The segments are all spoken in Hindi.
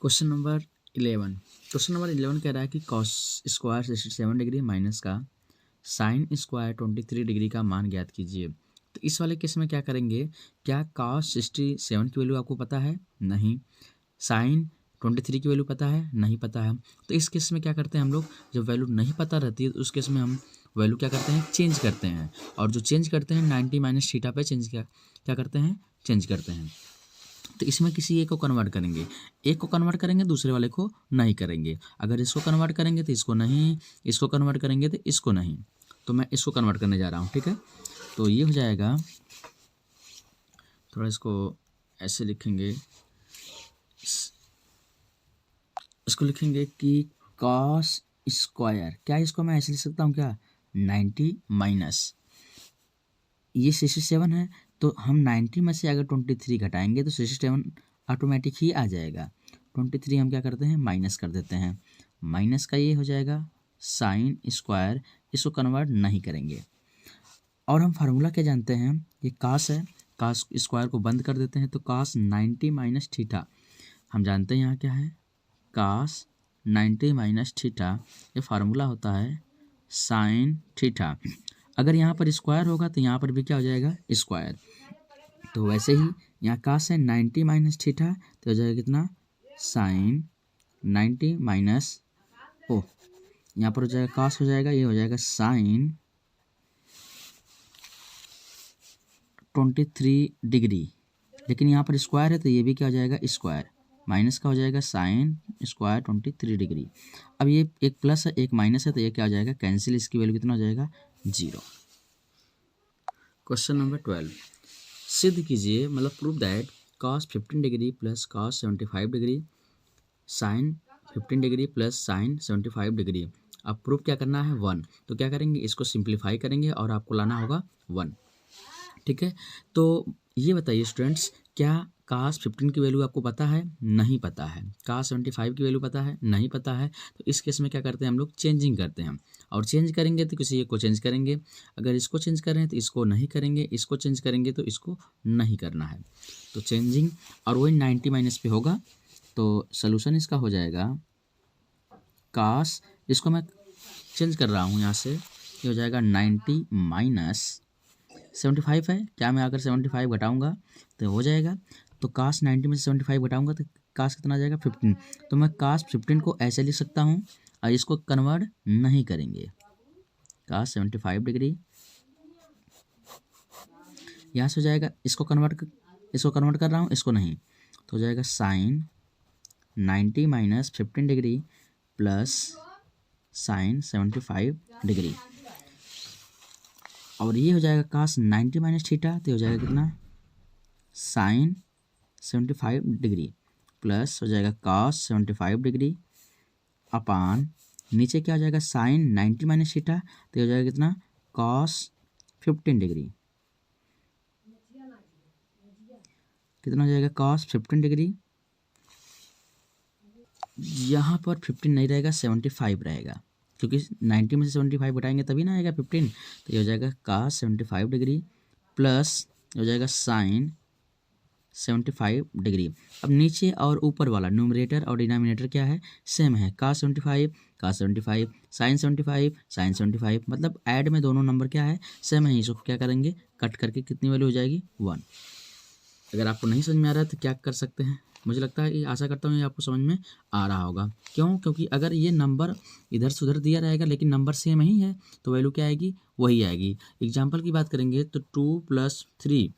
Question number 11। क्वेश्चन नंबर 11 कह रहा है कि कॉस स्क्वायर 67 डिग्री माइनस का साइन स्क्वायर 23 डिग्री का मान ज्ञात कीजिए। तो इस वाले केस में क्या करेंगे, क्या कॉस 67 की वैल्यू आपको पता है? नहीं। साइन 23 की वैल्यू पता है? नहीं पता है। तो इस केस में क्या करते हैं हम लोग, जब वैल्यू नहीं पता रहती है तो उस केस में हम वैल्यू क्या करते हैं, चेंज करते हैं। और जो चेंज करते हैं 90 माइनस थीटा पे चेंज क्या करते हैं, चेंज करते हैं। तो इसमें किसी एक को कन्वर्ट करेंगे, एक को कन्वर्ट करेंगे दूसरे वाले को नहीं करेंगे। अगर इसको कन्वर्ट करेंगे तो इसको नहीं, इसको कन्वर्ट करेंगे तो इसको नहीं। तो मैं इसको कन्वर्ट करने जा रहा हूँ, ठीक है। तो ये हो जाएगा, थोड़ा इसको ऐसे लिखेंगे, इसको लिखेंगे कि कॉस स्क्वायर, क्या इसको मैं ऐसे लिख सकता हूँ क्या, 90 माइनस ये 67 है, तो हम 90 में से अगर 23 घटाएंगे तो 67 ऑटोमेटिक ही आ जाएगा। 23 हम क्या करते हैं, माइनस कर देते हैं। माइनस का ये हो जाएगा साइन स्क्वायर, इसको कन्वर्ट नहीं करेंगे। और हम फार्मूला क्या जानते हैं, ये कास है, कास स्क्वायर को बंद कर देते हैं तो कास 90 माइनस थीटा, हम जानते हैं यहाँ क्या है, कास 90 माइनस थीटा, ये फार्मूला होता है साइन थीटा। अगर यहाँ पर स्क्वायर होगा तो यहाँ पर भी क्या हो जाएगा, स्क्वायर। तो वैसे ही यहाँ कास है 90 माइनस थीटा, तो हो जाएगा कितना, साइन 90 माइनस, ओ यहाँ पर हो जाएगा कास हो जाएगा, ये हो जाएगा साइन 23 डिग्री। लेकिन यहाँ पर स्क्वायर है तो ये भी क्या हो जाएगा, स्क्वायर, माइनस का हो जाएगा साइन स्क्वायर 23 डिग्री। अब ये एक प्लस है एक माइनस है तो ये क्या हो जाएगा, कैंसिल, इसकी वैल्यू कितना हो जाएगा, 0। क्वेश्चन नंबर 12, सिद्ध कीजिए, मतलब prove that cos 15 degree plus cos 75 degree sine 15 degree plus sine 75 degree. अब प्रूफ क्या करना है, 1। तो क्या करेंगे, इसको सिंप्लीफाई करेंगे और आपको लाना होगा 1, ठीक है। तो ये बताइए स्टूडेंट्स, क्या कास 15 की वैल्यू आपको पता है? नहीं पता है। कास 75 की वैल्यू पता है? नहीं पता है। तो इस केस में क्या करते हैं हम लोग, चेंजिंग करते हैं। और चेंज करेंगे तो किसी एक को चेंज करेंगे, अगर इसको चेंज कर रहे हैं तो इसको नहीं करेंगे, इसको चेंज करेंगे तो इसको नहीं करना है। तो चेंजिंग, और वही 90 माइनस पे होगा। तो सोल्यूशन इसका हो जाएगा कास, इसको मैं चेंज कर रहा हूँ यहाँ से, ये हो जाएगा 90 माइनस 75 है, क्या मैं अगर 75 घटाऊंगा तो हो जाएगा, तो कास 90 में से 75 घटाऊंगा तो कास कितना आ जाएगा, 15। तो मैं कास 15 को ऐसे लिख सकता हूँ और इसको कन्वर्ट नहीं करेंगे। कास 75 डिग्री यहाँ से हो जाएगा, इसको कन्वर्ट कर रहा हूँ, इसको नहीं, तो हो जाएगा sine 90 minus 15 degree plus sine 75 degree. और ये हो जाएगा कास 90 माइनस थीटा, तो हो जाएगा कितना, साइन 75 डिग्री प्लस हो जाएगा कास 75 डिग्री अपान, नीचे क्या हो जाएगा, साइन 90 माइनस थीटा, तो हो जाएगा कितना, कास 15 डिग्री, कितना हो जाएगा, कास 15 डिग्री। यहाँ पर 15 नहीं रहेगा, 75 रहेगा, क्योंकि 90 में से 75 घटाएंगे तभी ना आएगा 15। तो ये हो जाएगा कास 75 डिग्री प्लस हो जाएगा साइन 75 डिग्री। अब नीचे और ऊपर वाला न्यूमरेटर और डिनोमिनेटर क्या है, सेम है, कास 75 कास 75, साइन 75 साइन 75, मतलब ऐड में दोनों नंबर क्या है, सेम है। इसको क्या करेंगे, कट करके कितनी वैल्यू हो जाएगी, 1। अगर आपको नहीं समझ में आ रहा है तो क्या कर सकते हैं, मुझे लगता है, आशा करता हूँ ये आपको समझ में आ रहा होगा। क्यों, क्योंकि अगर ये नंबर इधर से उधर दिया रहेगा लेकिन नंबर सेम ही है तो वैल्यू क्या आएगी, वही आएगी। एग्जाम्पल की बात करेंगे तो 2 + 3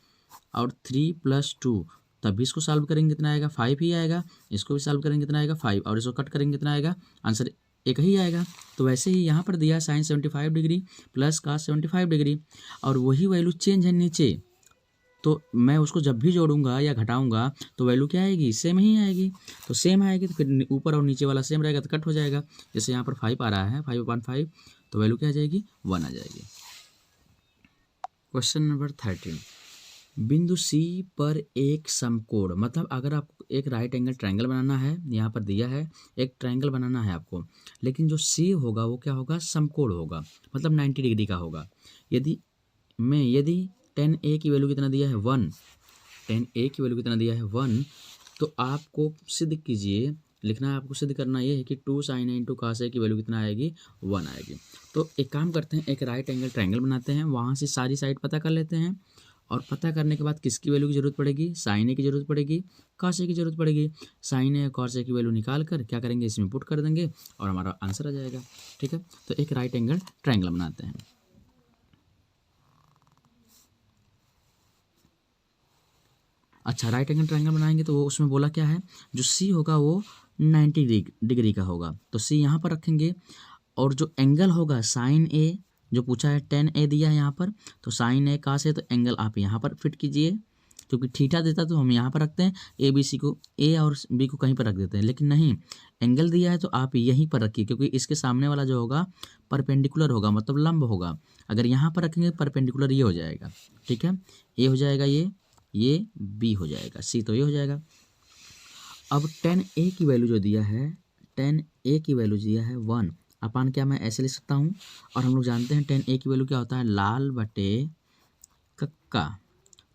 और 3 + 2, तब भी इसको सॉल्व करेंगे कितना आएगा, 5 ही आएगा। इसको भी सॉल्व करेंगे कितना आएगा, 5, और इसको कट करेंगे कितना आएगा, आंसर एक ही आएगा। तो वैसे ही यहाँ पर दिया sine 75 degree plus cos 75 degree, और वही वैल्यू चेंज है नीचे, तो मैं उसको जब भी जोड़ूंगा या घटाऊंगा तो वैल्यू क्या आएगी, सेम ही आएगी। तो सेम आएगी तो फिर ऊपर और नीचे वाला सेम रहेगा तो कट हो जाएगा। जैसे यहाँ पर 5 आ रहा है, 5/5, तो वैल्यू क्या आ जाएगी, 1 आ जाएगी। क्वेश्चन नंबर 13, बिंदु सी पर एक समकोण, मतलब अगर आपको एक राइट एंगल ट्रायंगल बनाना है, यहाँ पर दिया है एक ट्रायंगल बनाना है आपको, लेकिन जो सी होगा वो क्या होगा, समकोण होगा, मतलब 90 डिग्री का होगा। यदि 10A की वैल्यू कितना दिया है, 1, 10A की वैल्यू कितना दिया है, 1, तो आपको सिद्ध कीजिए लिखना है आपको, सिद्ध करना ये है कि 2 sin a into cos a की वैल्यू कितना आएगी, 1 आएगी। तो एक काम करते हैं, एक राइट एंगल ट्रायंगल बनाते हैं, वहाँ से सारी साइड पता कर लेते हैं, और पता करने के बाद किसकी वैल्यू की जरूरत पड़ेगी, sin a की जरूरत पड़ेगी, cos a की जरूरत पड़ेगी। sin a और cos a की वैल्यू निकाल कर क्या करेंगे, इसमें पुट कर देंगे और हमारा आंसर आ जाएगा। ठीक है, तो एक राइट एंगल ट्रायंगल बनाते हैं। अच्छा, राइट एंगल ट्रायंगल बनाएंगे तो वो उसमें बोला क्या है, जो सी होगा वो 90 डिग्री का होगा, तो सी यहाँ पर रखेंगे, और जो एंगल होगा साइन ए, जो पूछा है 10 a दिया है यहाँ पर, तो साइन ए cos a, तो एंगल आप यहाँ पर फिट कीजिए, क्योंकि थीटा देता तो हम यहाँ पर रखते हैं, ए बी सी को, ए और बी को कहीं पर रख देते हैं, लेकिन नहीं, एंगल दिया है तो आप यहीं पर रखिए, क्योंकि इसके सामने वाला जो होगा परपेंडिकुलर होगा, मतलब लंब होगा। अगर यहाँ पर रखेंगे परपेंडिकुलर ये हो जाएगा। ठीक है, ए हो जाएगा ये बी हो जाएगा, सी तो ये हो जाएगा। अब 10a की वैल्यू जो दिया है, 10a की वैल्यू दिया है 1 अपान, क्या मैं ऐसे लिख सकता हूँ, और हम लोग जानते हैं 10a की वैल्यू क्या होता है, लाल बटे कक्का,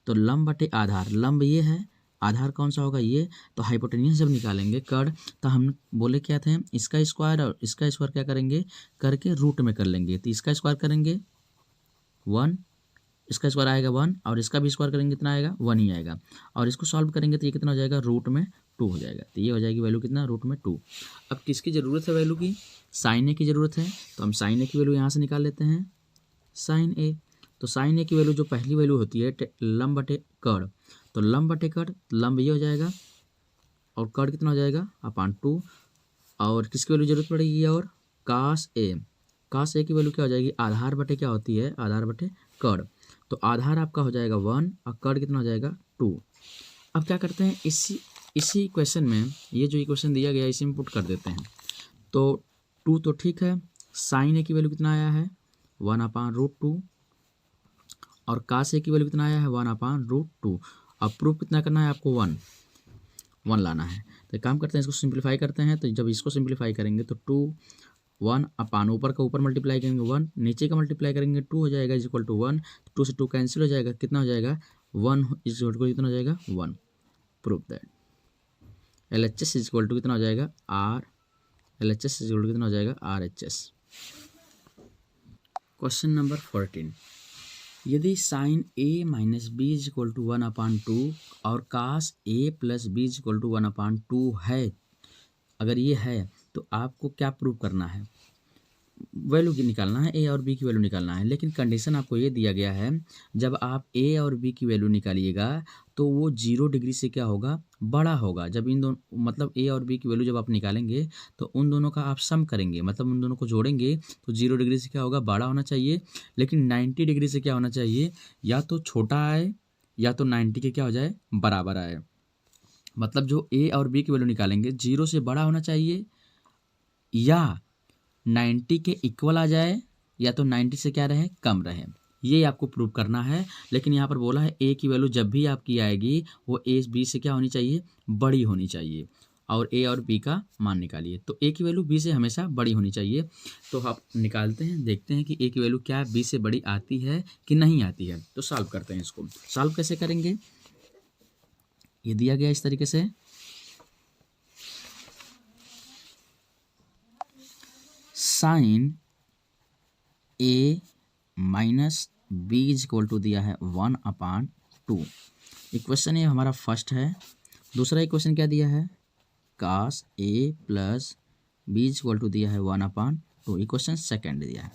तो लंब बटे आधार, लंब ये है, आधार कौन सा होगा ये, तो हाइपोटेन्यूस जब निकालेंगे कर्ण, तो हम बोले क्या थे, इसका स्क्वायर और इसका स्क्वायर क्या करेंगे, करके रूट में कर लेंगे, तो इसका स्क्वायर करेंगे 1, इसका स्क्वायर आएगा 1, और इसका भी स्क्वायर करेंगे कितना आएगा, 1 ही आएगा, और इसको सॉल्व करेंगे तो ये कितना हो जाएगा, रूट में 2 हो जाएगा, तो ये हो जाएगी वैल्यू कितना, रूट में 2। अब किसकी ज़रूरत है वैल्यू की, साइन ए की ज़रूरत है, तो हम साइन ए की वैल्यू यहाँ से निकाल लेते हैं, साइन ए, तो साइन ए की वैल्यू जो पहली वैल्यू होती है लंब बटे कर्ण, तो लंब बटे कर्ण, लंब ये हो जाएगा, और कर्ण कितना हो जाएगा, अपान 2, और किसकी वैल्यू जरूरत पड़ेगी, और कास ए की वैल्यू क्या हो जाएगी, आधार बटे क्या होती है, आधार बटे कर्ण, तो आधार आपका हो जाएगा 1 और कर्ण कितना हो जाएगा 2। अब क्या करते हैं, इसी इक्वेशन में, ये जो इक्वेशन दिया गया है इसी में पुट कर देते हैं, तो 2 तो ठीक है, साइन ए की वैल्यू कितना आया है, 1/√2, और कास ए की वैल्यू कितना आया है, 1/√2। अब प्रूफ कितना करना है आपको, 1 लाना है, तो एक काम करते हैं, इसको सिंप्लीफाई करते हैं, तो जब इसको सिंप्लीफाई करेंगे तो 2 1 अपान ऊपर का ऊपर मल्टीप्लाई करेंगे 1, नीचे का मल्टीप्लाई करेंगे 2 हो जाएगा इज इक्वल टू 1, 2 से 2 कैंसिल हो जाएगा, कितना हो जाएगा 1 इज इक्वल टू कितना हो जाएगा 1। Proof that LHS is equal to कितना हो जाएगा LHS इज इक्वल टू कितना हो जाएगा RHS। क्वेश्चन नंबर 14, यदि sine a minus B is equal to 1/2 और cos a plus B is equal to 1/2 है, अगर ये है तो आपको क्या प्रूव करना है, वैल्यू की निकालना है, ए और बी की वैल्यू निकालना है, लेकिन कंडीशन आपको ये दिया गया है, जब आप ए और बी की वैल्यू निकालिएगा तो वो 0 डिग्री से क्या होगा, बड़ा होगा। जब इन दोनों मतलब ए और बी की वैल्यू जब आप निकालेंगे तो उन दोनों का आप सम करेंगे, मतलब उन दोनों को जोड़ेंगे तो 0 डिग्री से क्या होगा, बड़ा होना चाहिए, लेकिन 90 डिग्री से क्या होना चाहिए, या तो छोटा आए या तो 90 के क्या हो जाए, बराबर आए। मतलब जो ए और बी की वैल्यू निकालेंगे 0 से बड़ा होना चाहिए, या 90 के इक्वल आ जाए, या तो 90 से क्या रहे, कम रहे, ये आपको प्रूव करना है। लेकिन यहाँ पर बोला है ए की वैल्यू जब भी आपकी आएगी वो ए बी से क्या होनी चाहिए, बड़ी होनी चाहिए, और ए और बी का मान निकालिए, तो ए की वैल्यू बी से हमेशा बड़ी होनी चाहिए। तो आप निकालते हैं, देखते हैं कि ए की वैल्यू क्या बी से बड़ी आती है कि नहीं आती है। तो सॉल्व करते हैं, इसको सॉल्व कैसे करेंगे, ये दिया गया इस तरीके से, sine A minus B is equal to दिया है 1/2। इक्वेशन ये हमारा फर्स्ट है। दूसरा इक्वेशन क्या दिया है, cos A plus B is equal to दिया है 1/2। इक्वेशन सेकंड दिया है।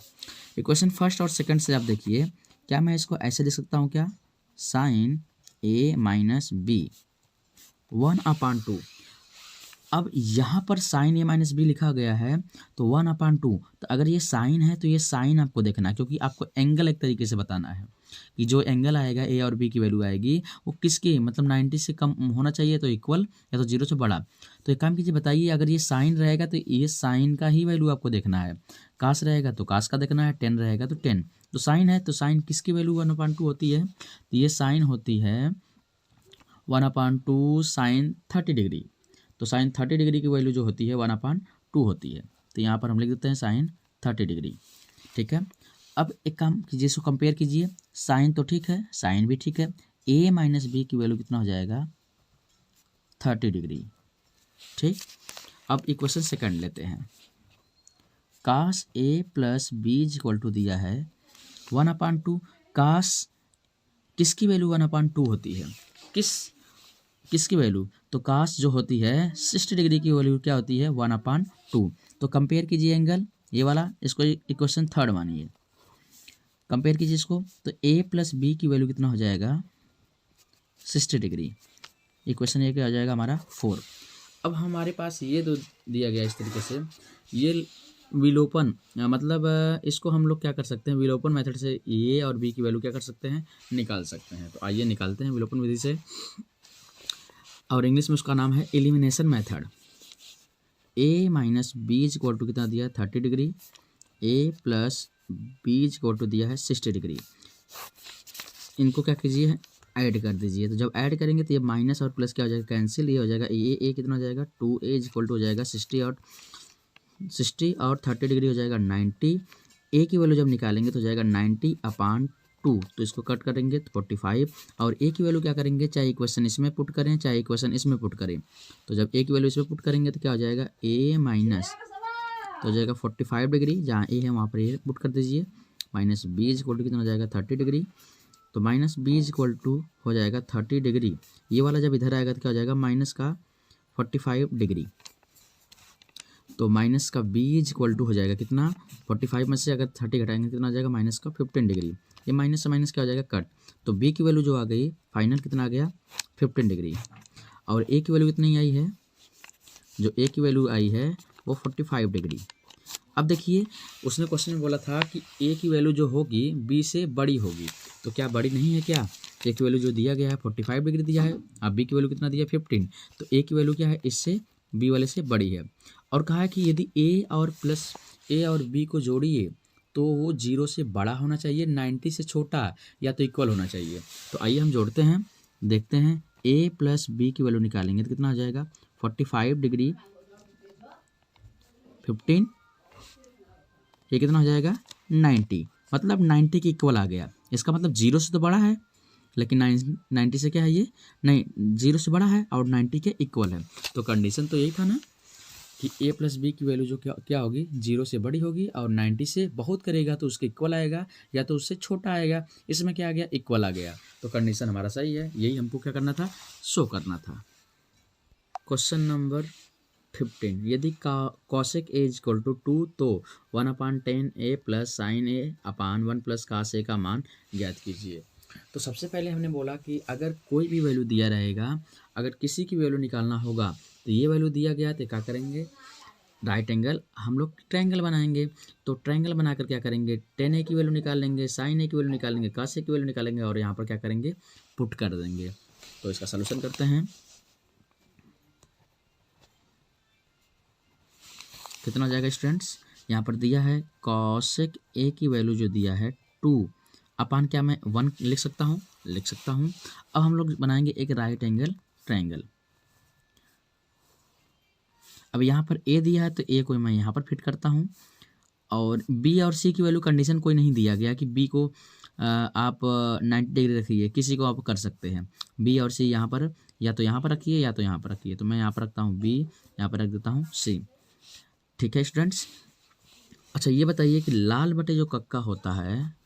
इक्वेशन फर्स्ट और सेकंड से आप देखिए, क्या मैं इसको ऐसे लिख सकता हूँ क्या, साइन ए माइनस बी 1/2। अब यहाँ पर साइन ए माइनस बी लिखा गया है तो 1/2, तो अगर ये साइन है तो ये साइन आपको देखना है, क्योंकि आपको एंगल एक तरीके से बताना है कि जो एंगल आएगा ए और बी की वैल्यू आएगी वो किसकी, मतलब 90 से कम होना चाहिए तो इक्वल, या तो 0 से बड़ा। तो एक काम कीजिए, बताइए अगर ये साइन रहेगा तो ये साइन का ही वैल्यू आपको देखना है, कास रहेगा तो कास का देखना है, 10 रहेगा तो 10। तो साइन है तो साइन किसकी वैल्यू 1/2 होती है, तो ये साइन होती है 1/2 साइन 30 डिग्री। तो साइन 30 डिग्री की वैल्यू जो होती है 1/2 होती है, तो यहाँ पर हम लिख देते हैं साइन 30 डिग्री। ठीक है, अब एक काम कीजिए, इसको कंपेयर कीजिए, साइन तो ठीक है, साइन भी ठीक है, ए माइनस बी की वैल्यू कितना हो जाएगा 30 डिग्री। ठीक, अब इक्वेशन सेकंड लेते हैं। Cos A plus B is equal to दिया है 1/2। कास किसकी वैल्यू 1/2 होती है? किसकी वैल्यू? तो कास जो होती है 60 डिग्री की वैल्यू क्या होती है? 1/2। तो कंपेयर कीजिए एंगल ये वाला, इसको इक्वेशन थर्ड मानिए, कंपेयर कीजिए इसको। तो ए प्लस बी की वैल्यू कितना हो जाएगा? 60 डिग्री। इक्वेशन ये क्या हो जाएगा हमारा? 4। अब हमारे पास ये दो दिया गया इस तरीके से, ये विलोपन मतलब इसको हम लोग क्या कर सकते हैं, विलोपन मेथड से ए और बी की वैल्यू क्या कर सकते हैं? निकाल सकते हैं। तो आइए निकालते हैं विलोपन विधि से, और इंग्लिश में उसका नाम है elimination method. A minus B is equal to कितना दिया है? 30 degree. A plus B is equal to दिया है 60 डिग्री। इनको क्या कीजिए? ऐड कर दीजिए। तो जब ऐड करेंगे तो ये माइनस और प्लस क्या हो जाएगा? कैंसिल। ये हो जाएगा ए कितना हो जाएगा? 2a इज इक्वल टू हो जाएगा 60 और 30 डिग्री हो जाएगा 90। ए की वैल्यू जब निकालेंगे तो हो जाएगा 90/2। तो इसको कट करेंगे तो 45। और ए की वैल्यू क्या करेंगे? चाहे इक्वेशन इसमें पुट करें चाहे इक्वेशन इसमें पुट करें। तो जब ए की वैल्यू इसमें पुट करेंगे तो क्या हो जाएगा? ए माइनस तो हो जाएगा 45 डिग्री, जहाँ ए है वहाँ पर ए पुट कर दीजिए, minus B is equal to कितना हो जाएगा? 30 डिग्री। तो minus B is equal to हो जाएगा 30 डिग्री। ये वाला जब इधर आएगा तो क्या हो जाएगा? माइनस का 45 डिग्री। तो माइनस का बी इज इक्वल टू हो जाएगा कितना? 45 में से अगर 30 घटाएंगे कितना आ जाएगा? माइनस का 15 डिग्री। ये माइनस से माइनस क्या हो जाएगा? कट। तो बी की वैल्यू जो आ गई फाइनल कितना आ गया? 15 डिग्री। और ए की वैल्यू कितनी आई है? जो ए की वैल्यू आई है वो 45 डिग्री। अब देखिए उसने क्वेश्चन में बोला था कि ए की वैल्यू जो होगी बी से बड़ी होगी, तो क्या बड़ी नहीं है क्या? ए की वैल्यू जो दिया गया है 45 डिग्री दिया है, अब बी की वैल्यू कितना दिया है? 15। तो ए की वैल्यू क्या है? इससे बी वाले से बड़ी है। और कहा है कि यदि ए और बी को जोड़िए तो वो 0 से बड़ा होना चाहिए, 90 से छोटा, या तो इक्वल होना चाहिए। तो आइए हम जोड़ते हैं, देखते हैं। ए प्लस बी की वैल्यू निकालेंगे तो कितना आ जाएगा? 45 डिग्री 15, ये कितना हो जाएगा? 90। मतलब 90 के इक्वल आ गया। इसका मतलब 0 से तो बड़ा है, लेकिन 90 से क्या है? ये नहीं, 0 से बड़ा है और 90 के इक्वल है। तो कंडीशन तो यही था ना कि ए प्लस बी की वैल्यू जो क्या होगी? 0 से बड़ी होगी, और 90 से बहुत करेगा तो उसके इक्वल आएगा, या तो उससे छोटा आएगा। इसमें क्या आ गया? इक्वल आ गया। तो कंडीशन हमारा सही है। यही हमको क्या करना था? शो करना था। क्वेश्चन नंबर 15, यदि cosec A is equal to 2 तो 1/10 A plus sine A upon 1 plus cos A का मान ज्ञात कीजिए। तो सबसे पहले हमने बोला कि अगर कोई भी वैल्यू दिया रहेगा, अगर किसी की वैल्यू निकालना होगा तो ये वैल्यू दिया गया तो क्या करेंगे? राइट एंगल हम लोग ट्रायंगल बनाएंगे। तो ट्रायंगल बनाकर क्या करेंगे? tan ए की वैल्यू निकाल लेंगे, साइन ए की वैल्यू निकालेंगे, कास ए की वैल्यू निकालेंगे, और यहाँ पर क्या करेंगे? पुट कर देंगे। तो इसका सलूशन करते हैं। कितना हो जाएगा स्टूडेंट्स? यहाँ पर दिया है कॉसेक ए की वैल्यू जो दिया है 2 अपान क्या मैं 1 लिख सकता हूँ? लिख सकता हूँ। अब हम लोग बनाएंगे एक राइट एंगल ट्रायंगल। अब यहाँ पर ए दिया है तो ए को मैं यहाँ पर फिट करता हूँ, और बी और सी की वैल्यू कंडीशन कोई नहीं दिया गया कि बी को आप 90 डिग्री रखिए, किसी को आप कर सकते हैं। बी और सी यहाँ पर या तो यहाँ पर रखिए या तो यहाँ पर रखिए। तो मैं यहाँ पर रखता हूँ बी, यहाँ पर रख देता हूँ सी। ठीक है स्टूडेंट्स। अच्छा ये बताइए कि लाल बटे जो कक्का होता है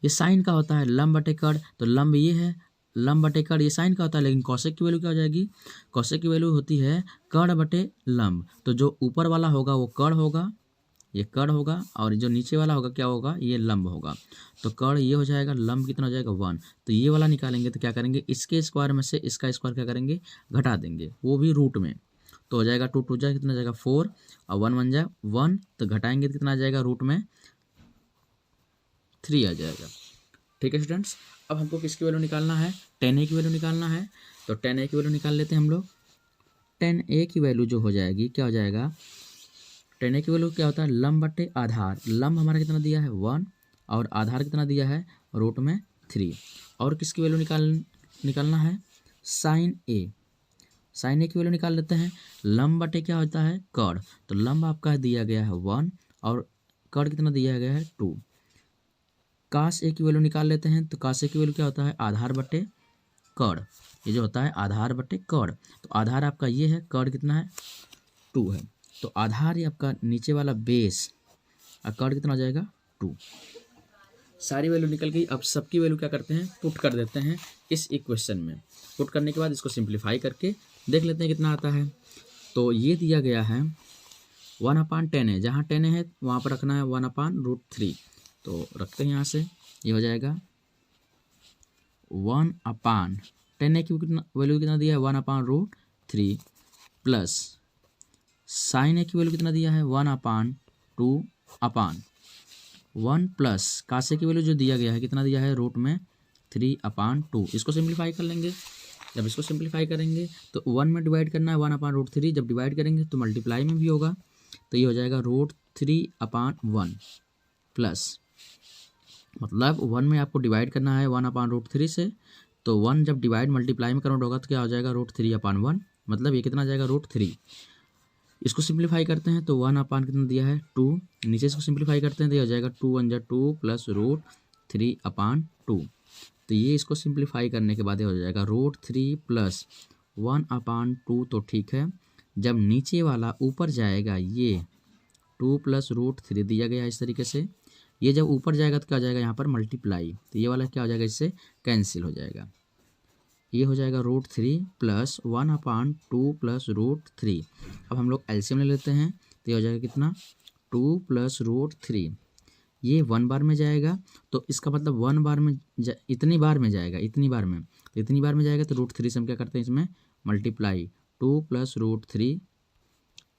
ये साइन का होता है, लंब बटे कड़, तो लंब ये है, लंब बटे कड़ ये साइन का होता है, लेकिन कौशिक की वैल्यू क्या हो जाएगी? कौशिक की वैल्यू होती है कड़ बटे लंब। तो जो ऊपर वाला होगा वो कड़ होगा, ये कड़ होगा, और जो नीचे वाला होगा क्या होगा? ये लंब होगा। तो कड़ ये हो जाएगा, लंब कितना हो जाएगा? 1। तो ये वाला निकालेंगे तो क्या करेंगे? इसके स्क्वायर में से इसका स्क्वायर क्या करेंगे? घटा देंगे, वो भी रूट में। तो हो जाएगा 2 2 जा कितना जाएगा? 4, और 1 1 जा 1, तो घटाएंगे तो कितना आ जाएगा? रूट में 3 आ जाएगा। ठीक है स्टूडेंट्स। अब हमको किसकी वैल्यू निकालना है? tan a की वैल्यू निकालना है। तो tan a की वैल्यू निकाल लेते हैं हम लोग। tan a की वैल्यू जो हो जाएगी क्या हो जाएगा? tan a की वैल्यू क्या होता है? लंब बटे आधार। लंब हमारा कितना दिया है? 1, और आधार कितना दिया है? रूट में 3। और किसकी वैल्यू निकालना है? Sign a। साइन ए की वैल्यू निकाल लेते हैं। लंब बटे क्या होता है? कड़। तो लंब आपका दिया गया है 1, और कड़ कितना दिया गया है? 2। कास ए की वैल्यू निकाल लेते हैं। तो कास ए की वैल्यू क्या होता है? आधार बटे कड़। ये जो होता है आधार बटे कर्ण। तो आधार आपका ये है, कर्ण कितना है 2 है। तो आधार ये आपका नीचे वाला बेस और कर्ण कितना हो जाएगा 2। सारी वैल्यू निकल गई। अब सबकी वैल्यू क्या करते हैं, पुट कर देते हैं इस इक्वेशन में। पुट करने के बाद इसको सिंप्लीफाई करके देख लेते हैं कितना आता है। तो ये दिया गया है 1/10 है, जहाँ 10 है वहाँ पर रखना है 1/√3। तो रखते हैं यहाँ से, ये हो जाएगा 1/10 की कितना वैल्यू कितना दिया है 1/√3 प्लस साइन ए की वैल्यू कितना दिया है 1/2 प्लस कासे की वैल्यू जो दिया गया है कितना दिया है √3/2। इसको सिंप्लीफाई कर लेंगे। जब इसको सिंप्लीफाई करेंगे तो 1 में डिवाइड करना है 1/√3, जब डिवाइड करेंगे तो मल्टीप्लाई में भी होगा। तो ये हो जाएगा √3/1 प्लस, मतलब 1 में आपको डिवाइड करना है 1/√3 से, तो 1 जब डिवाइड मल्टीप्लाई में कन्वर्ट होगा तो क्या हो जाएगा √3/1, मतलब ये कितना जाएगा √3। इसको सिंप्लीफाई करते हैं तो 1 कितना दिया है 2, नीचे इसको सिंप्लीफाई करते हैं तो ये हो जाएगा 2 1 2 प्लस √3/2। तो ये इसको सिंप्लीफाई करने के बाद ये हो जाएगा √3 प्लस 1/2। तो ठीक है, जब नीचे वाला ऊपर जाएगा ये 2 प्लस √3 दिया गया इस तरीके से, ये जब ऊपर जाएगा तो क्या हो जाएगा यहाँ पर मल्टीप्लाई, तो ये वाला क्या हो जाएगा इससे कैंसिल हो जाएगा। ये हो जाएगा √3 प्लस 1/2 प्लस √3। अब हम लोग एलसीएम ले लेते हैं तो ये हो जाएगा कितना 2 प्लस √3। ये 1 बार में जाएगा तो इसका मतलब 1 बार में इतनी बार में जाएगा, इतनी बार में, तो इतनी बार में जाएगा तो √3 से हम क्या करते हैं इसमें मल्टीप्लाई, 2 प्लस √3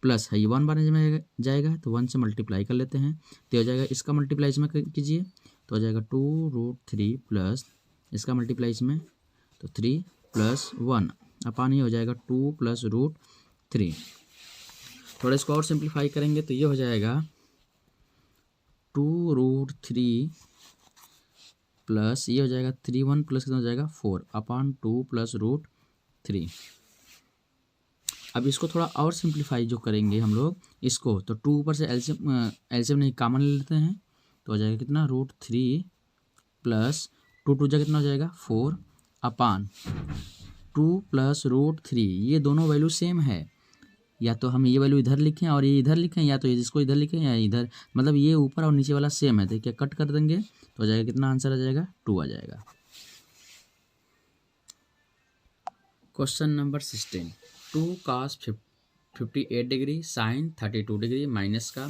प्लस है ये 1 बार में जाएगा तो 1 से मल्टीप्लाई कर लेते हैं तो हो जाएगा इसका मल्टीप्लाई इसमें कीजिए तो हो जाएगा 2√3 प्लस इसका मल्टीप्लाई इसमें तो 3 प्लस 1 अपान ये हो जाएगा 2 प्लस √3। थोड़ा इसको और सिंप्लीफाई करेंगे तो ये हो जाएगा 2√3 प्लस ये हो जाएगा 3 1 प्लस कितना हो जाएगा 4/2 प्लस √3। अब इसको थोड़ा और सिंप्लीफाई जो करेंगे हम लोग इसको, तो 2 ऊपर से एलसीएम नहीं कॉमन ले लेते हैं तो हो जाएगा कितना √3 प्लस 2 2 जा कितना हो जाएगा 4/2 प्लस √3। ये दोनों वैल्यू सेम है, या तो हम ये वैल्यू इधर लिखें और ये इधर लिखें, या तो इसको इधर लिखें या इधर, मतलब ये ऊपर और नीचे वाला सेम है तो क्या कट कर देंगे तो हो जाएगा कितना आंसर आ जाएगा 2 आ जाएगा। Question number 16, 2 cos 58 degree sine 32 degree minus का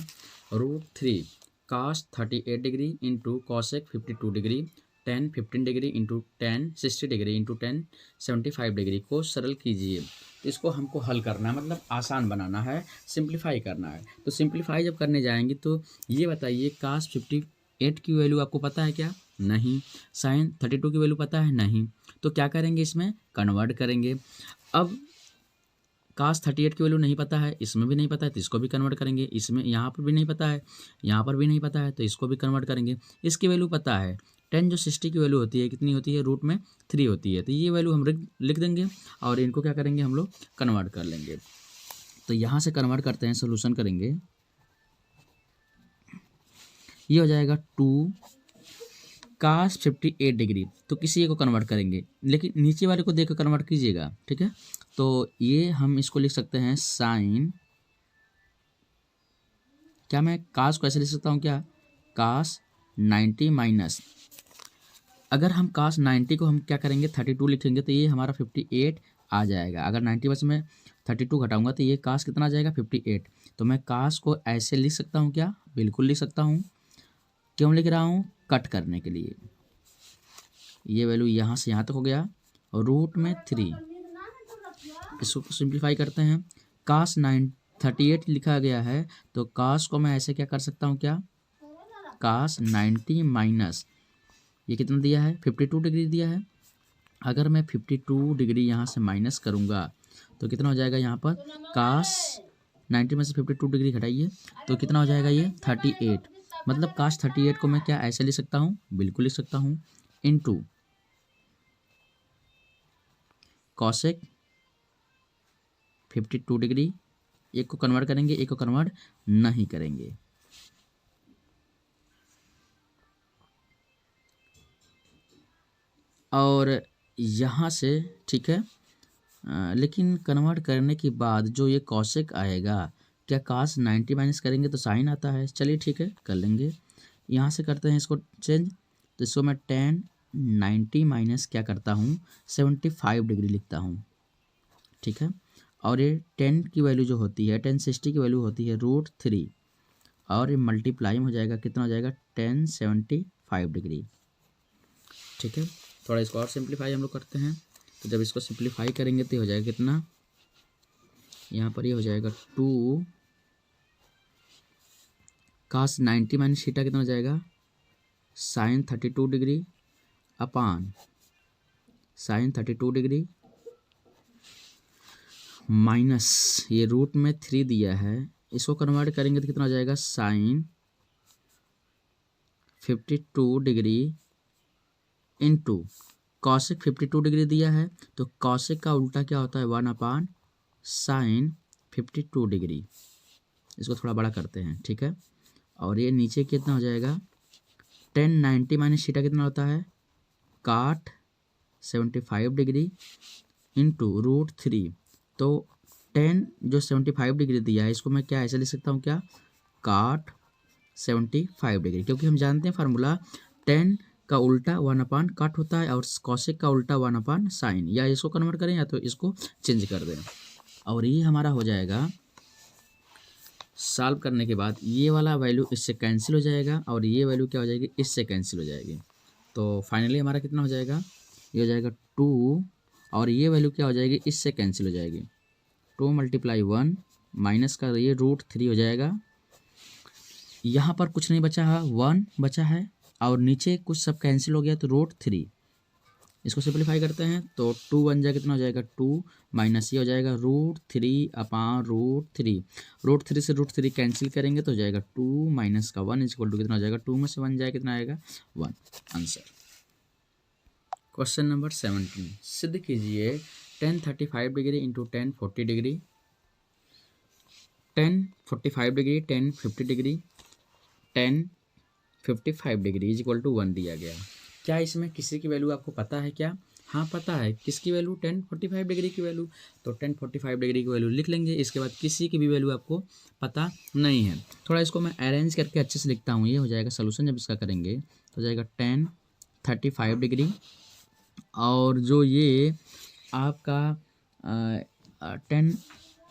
√3 cos 38 degree into cosec 52 degree tan 15 degree into tan 60 degree into tan 75 degree को सरल कीजिए। इसको हमको हल करना है, मतलब आसान बनाना है, सिंप्लीफाई करना है। तो सिंप्लीफाई जब करने जाएंगे तो ये बताइए cos 58 की वैल्यू आपको पता है क्या? नहीं। साइन 32 की वैल्यू पता है? नहीं। तो क्या करेंगे, इसमें कन्वर्ट करेंगे। अब cos 38 की वैल्यू नहीं पता है, इसमें भी नहीं पता है तो इसको भी कन्वर्ट करेंगे। इसमें यहाँ पर भी नहीं पता है, यहाँ पर भी नहीं पता है तो इसको भी कन्वर्ट करेंगे। इसकी वैल्यू पता है, tan जो 60 की वैल्यू होती है कितनी होती है, रूट में 3 होती है, तो ये वैल्यू हम लिख देंगे और इनको क्या करेंगे हम लोग कन्वर्ट कर लेंगे। तो यहाँ से कन्वर्ट करते हैं, सोल्यूशन करेंगे, ये हो जाएगा 2 cos 58 डिग्री। तो किसी एक को कन्वर्ट करेंगे, लेकिन नीचे वाले को देख कर कन्वर्ट कीजिएगा, ठीक है। तो ये हम इसको लिख सकते हैं साइन, क्या मैं cos को ऐसे लिख सकता हूँ क्या, cos 90 माइनस, अगर हम cos 90 को हम क्या करेंगे 32 लिखेंगे तो ये हमारा 58 आ जाएगा। अगर 90 में से मैं 32 घटाऊंगा तो ये cos कितना आ जाएगा 58। तो मैं cos को ऐसे लिख सकता हूँ क्या, बिल्कुल लिख सकता हूँ। क्यों लिख रहा हूँ, कट करने के लिए। ये वैल्यू यहाँ से यहाँ तक हो गया और रूट में 3, इसको सिंप्लीफाई करते हैं। cos 38 लिखा गया है तो cos को मैं ऐसे क्या कर सकता हूँ, क्या cos 90 माइनस ये कितना दिया है 52 डिग्री दिया है। अगर मैं 52 डिग्री यहाँ से माइनस करूँगा तो कितना हो जाएगा, यहाँ पर cos 90 में से 52 डिग्री घटाइए तो कितना हो जाएगा ये 38। मतलब cos 38 को मैं क्या ऐसे लिख सकता हूँ, बिल्कुल लिख सकता हूँ, इनटू कॉसेक 52 डिग्री। एक को कन्वर्ट करेंगे, एक को कन्वर्ट नहीं करेंगे। और यहाँ से, ठीक है। लेकिन कन्वर्ट करने के बाद जो ये कॉसेक आएगा, क्या कास 90 माइनस करेंगे तो साइन आता है। चलिए ठीक है, कर लेंगे। यहाँ से करते हैं इसको चेंज, तो इसको मैं 10 90 माइनस क्या करता हूँ 75 डिग्री लिखता हूँ, ठीक है। और ये 10 की वैल्यू जो होती है 1060 की वैल्यू होती है √3, और ये मल्टीप्लाई हो जाएगा, कितना हो जाएगा 1075 डिग्री, ठीक है। थोड़ा इसको और सिंप्लीफाई हम लोग करते हैं, तो जब इसको सिंप्लीफाई करेंगे तो हो जाएगा कितना, यहाँ पर ये हो जाएगा 2 कास 90 माइनस थीटा कितना हो जाएगा sine 32 degree upon sine 32 degree minus ये रूट में 3 दिया है, इसको कन्वर्ट करेंगे तो कितना हो जाएगा sine 52 degree into cosec 52 degree दिया है, तो कॉसेक का उल्टा क्या होता है 1 अपान साइन 52 डिग्री। इसको थोड़ा बड़ा करते हैं, ठीक है। और ये नीचे कितना हो जाएगा 10 90 माइनस थीटा कितना होता है काट 75 डिग्री इंटू √3, तो 10 जो 75 डिग्री दिया है इसको मैं क्या ऐसे लिख सकता हूँ, क्या काट 75 डिग्री, क्योंकि हम जानते हैं फार्मूला 10 का उल्टा 1 अपान काट होता है और कॉसेक का उल्टा 1 अपान साइन, या इसको कन्वर्ट करें या तो इसको चेंज कर दें। और ये हमारा हो जाएगा सॉल्व करने के बाद ये वाला वैल्यू इससे कैंसिल हो जाएगा और ये वैल्यू क्या हो जाएगी इससे कैंसिल हो जाएगी। तो फाइनली हमारा कितना हो जाएगा, ये हो जाएगा 2, और ये वैल्यू क्या हो जाएगी इससे कैंसिल हो जाएगी, 2 × 1 माइनस का ये √3 हो जाएगा। यहाँ पर कुछ नहीं बचा है, 1 बचा है और नीचे कुछ सब कैंसिल हो गया तो √3। इसको सिंप्लीफाई करते हैं तो 2 बन जाएगा, कितना हो जाएगा 2 माइनस ये हो जाएगा √3 अपान √3, √3 से √3 कैंसिल करेंगे तो हो जाएगा 2 माइनस का 1 इक्वल टू कितना हो जाएगा 2 में से 1 जाएगा कितना आएगा 1। आंसर। क्वेश्चन नंबर 17 सिद्ध कीजिए 1035 degree into 1040 degree, 1045 degree 1050 degree 1055 degree is equal to 1 दिया गया। क्या इसमें किसी की वैल्यू आपको पता है क्या? हाँ पता है, किसकी वैल्यू 1045 डिग्री की वैल्यू, तो 1045 डिग्री की वैल्यू लिख लेंगे। इसके बाद किसी की भी वैल्यू आपको पता नहीं है, थोड़ा इसको मैं अरेंज करके अच्छे से लिखता हूँ। ये हो जाएगा सोल्यूशन, जब इसका करेंगे तो हो जाएगा 1035 डिग्री, और जो ये आपका 10,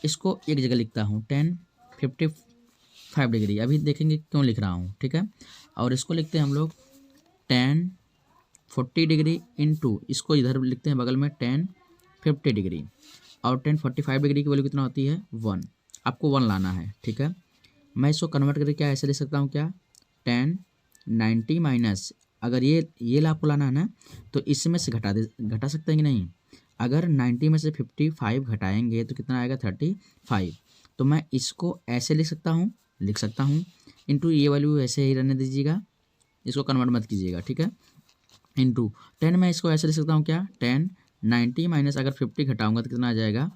इसको एक जगह लिखता हूँ 1055 डिग्री, अभी देखेंगे क्यों लिख रहा हूँ, ठीक है। और इसको लिखते हैं हम लोग 1040 डिग्री इंटू, इसको इधर लिखते हैं बगल में 1050 डिग्री, और 1045 डिग्री की वैल्यू कितना होती है 1, आपको 1 लाना है, ठीक है। मैं इसको कन्वर्ट करके क्या ऐसे लिख सकता हूँ, क्या 1090 माइनस, अगर ये आपको लाना है ना तो इसमें से घटा सकते हैं कि नहीं। अगर 90 में से 55 घटाएंगे तो कितना आएगा 35, तो मैं इसको ऐसे लिख सकता हूँ इंटू ये वैल्यू ऐसे ही रहने दीजिएगा, इसको कन्वर्ट मत कीजिएगा, ठीक है। इंटू 10 मैं इसको ऐसे लिख सकता हूँ, क्या 1090 माइनस अगर 50 घटाऊंगा तो कितना आ जाएगा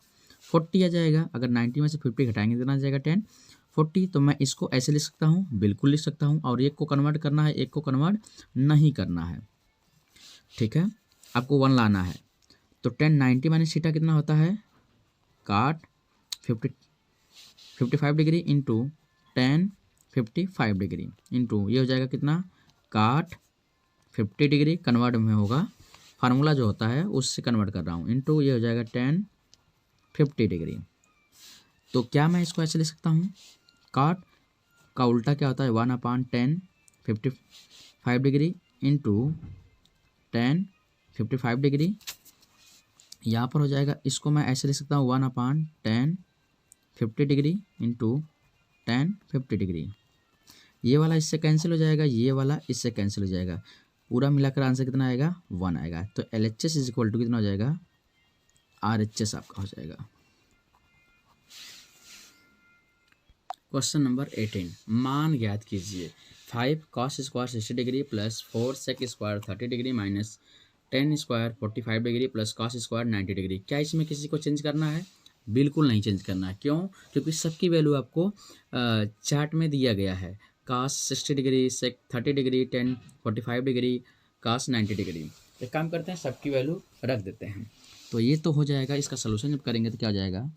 40 आ जाएगा। अगर 90 में से 50 घटाएंगे कितना आ जाएगा 1040, तो मैं इसको ऐसे लिख सकता हूँ, बिल्कुल लिख सकता हूँ। और एक को कन्वर्ट करना है, एक को कन्वर्ट नहीं करना है, ठीक है। आपको 1 लाना है, तो 1090 माइनस थीटा कितना होता है काट 55 डिग्री इंटू 1055 डिग्री इंटू ये हो जाएगा कितना काट 50 डिग्री, कन्वर्ट में होगा, फार्मूला जो होता है उससे कन्वर्ट कर रहा हूँ, इंटू ये हो जाएगा 1050 डिग्री। तो क्या मैं इसको ऐसे लिख सकता हूँ, काट का उल्टा क्या होता है 1 अपान 1055 डिग्री इंटू 1055 डिग्री, यहाँ पर हो जाएगा, इसको मैं ऐसे लिख सकता हूँ 1 अपान 1050 डिग्री इंटू 1050 डिग्री। ये वाला इससे कैंसिल हो जाएगा, ये वाला इससे कैंसिल हो जाएगा, पूरा मिलाकर आंसर कितना आएगा 1 आएगा। तो LHS इज इक्वल टू कितना हो जाएगा RHS आपका हो जाएगा। क्वेश्चन नंबर 18 मान ज्ञात कीजिए 5 cos square 60 degree plus 4 sec square 30 degree minus 10 square 45 degree plus cos square 90 degree. क्या इसमें किसी को चेंज करना है? बिल्कुल नहीं चेंज करना है। क्यों? क्योंकि सबकी वैल्यू आपको चार्ट में दिया गया है, cos 60 degree sec 30 degree 10 45 degree cos 90 degree. एक काम करते हैं, सबकी वैल्यू रख देते हैं। तो ये तो हो जाएगा, इसका सोल्यूशन जब करेंगे तो क्या हो जाएगा,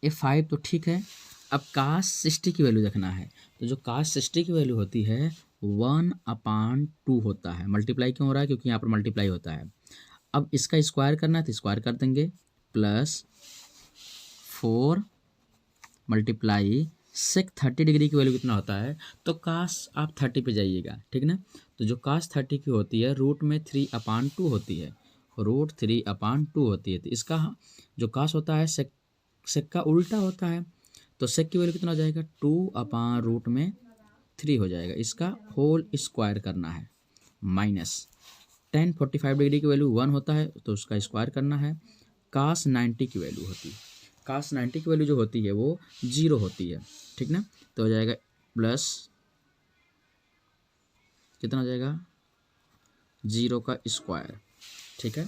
ये 5 तो ठीक है। अब कास 60 की वैल्यू देखना है। तो जो कास 60 की वैल्यू होती है 1/2 होता है। मल्टीप्लाई क्यों हो रहा है, क्योंकि यहाँ पर मल्टीप्लाई होता है। अब इसका स्क्वायर करना है तो स्क्वायर कर देंगे, प्लस 4 मल्टीप्लाई सेक 30 डिग्री की वैल्यू कितना होता है, तो कास आप 30 पे जाइएगा, ठीक ना। तो जो कास 30 की होती है रूट में 3/2 होती है, रूट 3/2 होती है। तो इसका जो कास होता है सेक सेक का उल्टा होता है। तो सेक की वैल्यू कितना हो जाएगा, 2/√3 हो जाएगा। इसका होल स्क्वायर करना है, माइनस tan 45 डिग्री की वैल्यू 1 होता है, तो उसका स्क्वायर करना है। कास 90 की वैल्यू होती है, कास 90 की वैल्यू जो होती है वो 0 होती है, ठीक ना। तो हो जाएगा प्लस कितना हो जाएगा, 0 का स्क्वायर, ठीक है।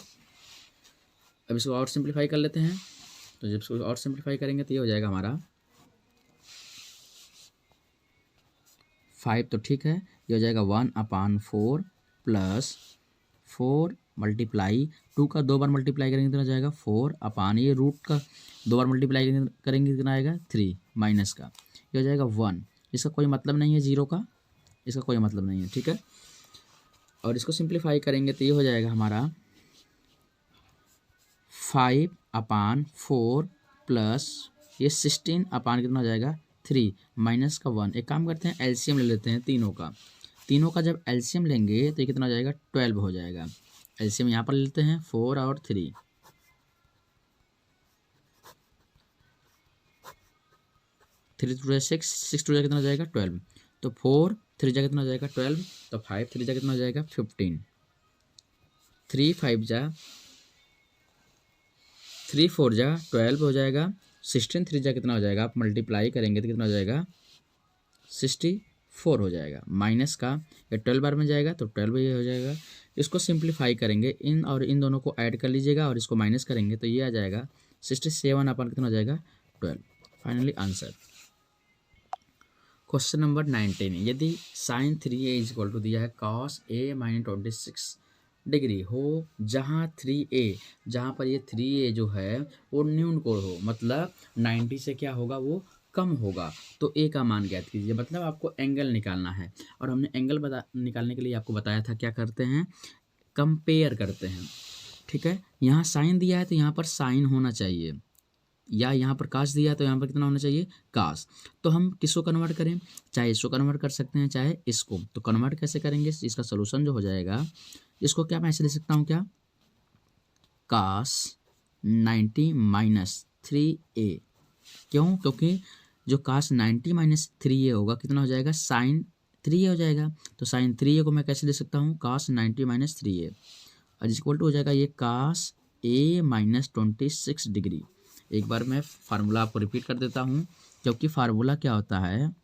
अब इसको और सिंप्लीफाई कर लेते हैं। तो जब इसको और सिंप्लीफाई करेंगे तो ये हो जाएगा हमारा 5 तो ठीक है, ये हो जाएगा 1/4 प्लस 4 मल्टीप्लाई 2 का 2 बार मल्टीप्लाई करेंगे तो हो जाएगा 4/, ये रूट का 2 बार मल्टीप्लाई करेंगे कितना आएगा 3, माइनस का ये हो जाएगा 1। इसका कोई मतलब नहीं है 0 का, इसका कोई मतलब नहीं है, ठीक है। और इसको सिंप्लीफाई करेंगे तो ये हो जाएगा हमारा 5/4 प्लस ये 16 कितना हो जाएगा 3 माइनस का 1। एक काम करते हैं, एलसीएम ले लेते हैं तीनों का। तीनों का जब एलसीएम लेंगे तो ये कितना हो जाएगा 12 हो जाएगा। एलसीएम यहाँ पर लेते हैं 4 और 3, 3 टू 6, 6 टू कितना हो जाएगा 12। तो 4 3 जा कितना हो जाएगा 12, तो 5 3 जा कितना हो जाएगा 15, 3 5 जा 3 4 जा 12 हो जाएगा, 16 3 जा कितना हो जाएगा, आप मल्टीप्लाई करेंगे तो कितना हो जाएगा 64 हो जाएगा। माइनस का ये 12 बार में जाएगा तो 12 ये हो जाएगा। इसको सिंप्लीफाई करेंगे, इन और इन दोनों को ऐड कर लीजिएगा और इसको माइनस करेंगे तो ये आ जाएगा 67 कितना हो जाएगा 12। Finally answer. क्वेश्चन नंबर 19, यदि sin 3a is equal to दिया है cos a - 26 डिग्री हो, जहाँ 3a, जहाँ पर ये 3a जो है वो न्यून कोण हो, मतलब 90 से क्या होगा वो कम होगा, तो a का मान ज्ञात कीजिए। मतलब आपको एंगल निकालना है, और हमने एंगल निकालने के लिए आपको बताया था क्या करते हैं, कंपेयर करते हैं, ठीक है। यहाँ साइन दिया है तो यहाँ पर साइन होना चाहिए, या यहाँ पर काश दिया है तो यहाँ पर कितना होना चाहिए काश। तो हम किसको कन्वर्ट करें, चाहे इसको कन्वर्ट कर सकते हैं चाहे इसको। तो कन्वर्ट कैसे करेंगे, इसका सोल्यूशन जो हो जाएगा, इसको क्या मैं ऐसे लिख सकता हूँ क्या, काश 90 - 3a। क्यों, क्योंकि जो काश 90 - 3a होगा कितना हो जाएगा साइन 3a हो जाएगा। तो साइन 3a को मैं कैसे लिख सकता हूँ, काश 90 - 3a और इक्वल टू हो जाएगा ये काश a - 26 डिग्री। एक बार मैं फार्मूला आपको रिपीट कर देता हूँ, क्योंकि फार्मूला क्या होता है,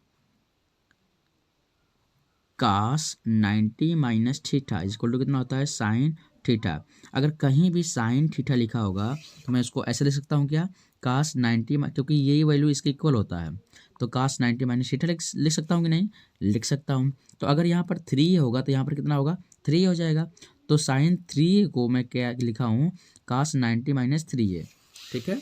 कास 90 माइनस थीटा इक्वल टू कितना होता है साइन थीटा। अगर कहीं भी साइन थीटा लिखा होगा तो मैं इसको ऐसे लिख सकता हूँ क्या, कास 90, क्योंकि यही वैल्यू इसके इक्वल होता है, तो कास 90 माइनस थीटा लिख सकता हूँ कि नहीं, लिख सकता हूँ। तो अगर यहाँ पर 3 होगा तो यहाँ पर कितना होगा 3 हो जाएगा। तो साइन 3 को मैं क्या लिखा हूँ, कास 90 - 3a, ठीक है।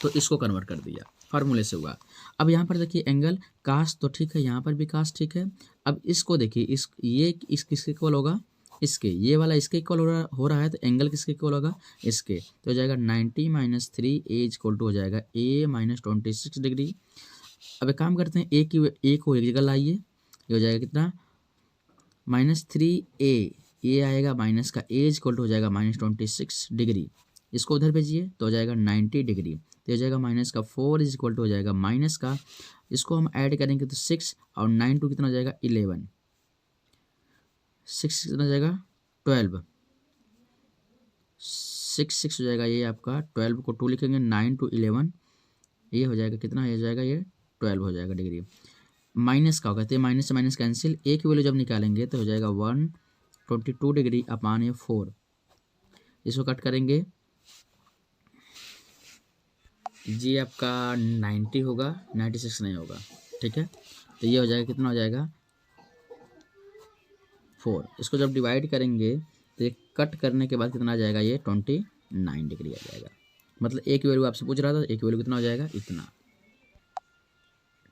तो इसको कन्वर्ट कर दिया, फार्मूले से हुआ। अब यहाँ पर देखिए एंगल कास तो ठीक है, यहाँ पर भी कास ठीक है। अब इसको देखिए, ये किसके इक्वल होगा, इसके, ये वाला इसके इक्वल हो रहा है, तो एंगल किसके इक्वल होगा इसके। तो हो जाएगा 90 - 3a इक्वल टू हो जाएगा a - 26 डिग्री। अब एक काम करते हैं, ए को एक जगह लाइए, ये हो जाएगा कितना -3a, ये आएगा माइनस का a इक्वल टू हो जाएगा -26 डिग्री। इसको उधर भेजिए तो हो जाएगा 90 डिग्री, तो हो जाएगा माइनस का 4 इज इक्वल टू हो जाएगा माइनस का, इसको हम ऐड करेंगे तो 6 और 9 टू कितना हो जाएगा 11, 6 कितना हो जाएगा 12, 6 हो जाएगा ये आपका, 12 को 2 लिखेंगे, 9 टू 11 ये हो जाएगा कितना, ये हो जाएगा ये 12 हो जाएगा डिग्री। माइनस का होगा तो माइनस से माइनस कैंसिल, ए की वैल्यू जब निकालेंगे तो हो जाएगा 122 डिग्री अपान ये 4, इसको कट करेंगे, जी आपका 90 होगा, 96 नहीं होगा, ठीक है। तो ये हो जाएगा कितना हो जाएगा 4। इसको जब डिवाइड करेंगे तो ये कट करने के बाद कितना आ जाएगा, ये 29 डिग्री आ जाएगा। मतलब एक वैल्यू आपसे पूछ रहा था, एक वैल्यू कितना हो जाएगा, इतना।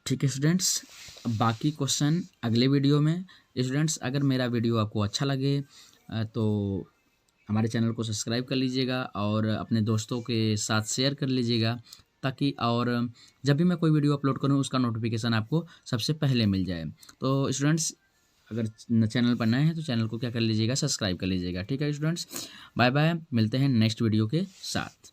ठीक है स्टूडेंट्स, अब बाकी क्वेश्चन अगले वीडियो में। स्टूडेंट्स अगर मेरा वीडियो आपको अच्छा लगे तो हमारे चैनल को सब्सक्राइब कर लीजिएगा और अपने दोस्तों के साथ शेयर कर लीजिएगा, ताकि और जब भी मैं कोई वीडियो अपलोड करूं उसका नोटिफिकेशन आपको सबसे पहले मिल जाए। तो स्टूडेंट्स अगर चैनल पर नए हैं तो चैनल को क्या कर लीजिएगा, सब्सक्राइब कर लीजिएगा। ठीक है स्टूडेंट्स, बाय बाय, मिलते हैं नेक्स्ट वीडियो के साथ।